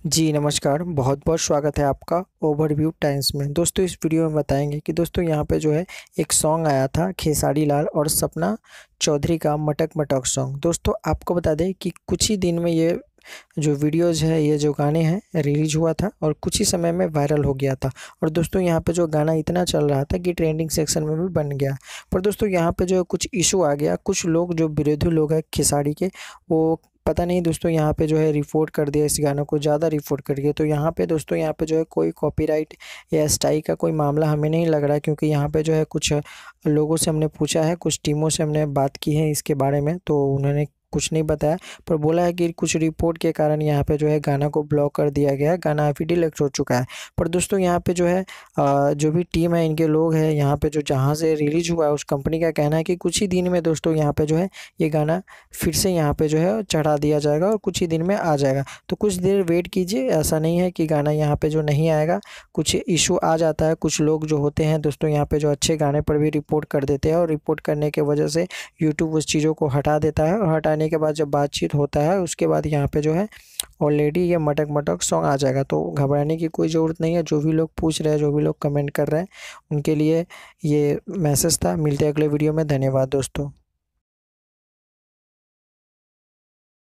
जी नमस्कार, बहुत-बहुत स्वागत है आपका ओवरव्यू टाइम्स में। दोस्तों इस वीडियो में बताएँगे कि दोस्तों यहाँ पे जो है एक सॉन्ग आया था खेसारी लाल और सपना चौधरी का मटक मटक सॉन्ग। दोस्तों आपको बता दें कि कुछ ही दिन में ये जो वीडियोज़ है, ये जो गाने हैं रिलीज़ हुआ था और कुछ ही समय में वायरल हो गया था। और दोस्तों यहाँ पे जो गाना इतना चल रहा था कि ट्रेंडिंग सेक्शन में भी बन गया। पर दोस्तों यहाँ पे जो है कुछ इश्यू आ गया, कुछ लोग जो विरोधी लोग हैं खेसारी के, वो पता नहीं दोस्तों यहाँ पे जो है रिपोर्ट कर दिया, इस गानों को ज़्यादा रिपोर्ट कर दिया। तो यहाँ पे दोस्तों यहाँ पे जो है कोई कॉपीराइट या स्ट्राइक का कोई मामला हमें नहीं लग रहा है, क्योंकि यहाँ पे जो है कुछ लोगों से हमने पूछा है, कुछ टीमों से हमने बात की है इसके बारे में, तो उन्होंने कुछ नहीं बताया। पर बोला है कि कुछ रिपोर्ट के कारण यहाँ पे जो है गाना को ब्लॉक कर दिया गया है, गाना अभी डिलीट हो चुका है। पर दोस्तों यहाँ पे जो है जो भी टीम है, इनके लोग हैं यहाँ पे, जो जहाँ से रिलीज़ हुआ है उस कंपनी का कहना है कि कुछ ही दिन में दोस्तों यहाँ पे जो है ये गाना फिर से यहाँ पे जो है चढ़ा दिया जाएगा और कुछ ही दिन में आ जाएगा। तो कुछ देर वेट कीजिए, ऐसा नहीं है कि गाना यहाँ पे जो नहीं आएगा। कुछ इशू आ जाता है, कुछ लोग जो होते हैं दोस्तों यहाँ पे जो अच्छे गाने पर भी रिपोर्ट कर देते हैं, और रिपोर्ट करने की वजह से यूट्यूब उस चीज़ों को हटा देता है, और हटाने के बाद जब बातचीत होता है उसके बाद यहाँ पे जो है ऑलरेडी ये मटक मटक सॉन्ग आ जाएगा। तो घबराने की कोई ज़रूरत नहीं है। जो भी लोग पूछ रहे हैं, जो भी लोग कमेंट कर रहे हैं, उनके लिए ये मैसेज था। मिलते हैं अगले वीडियो में। धन्यवाद दोस्तों।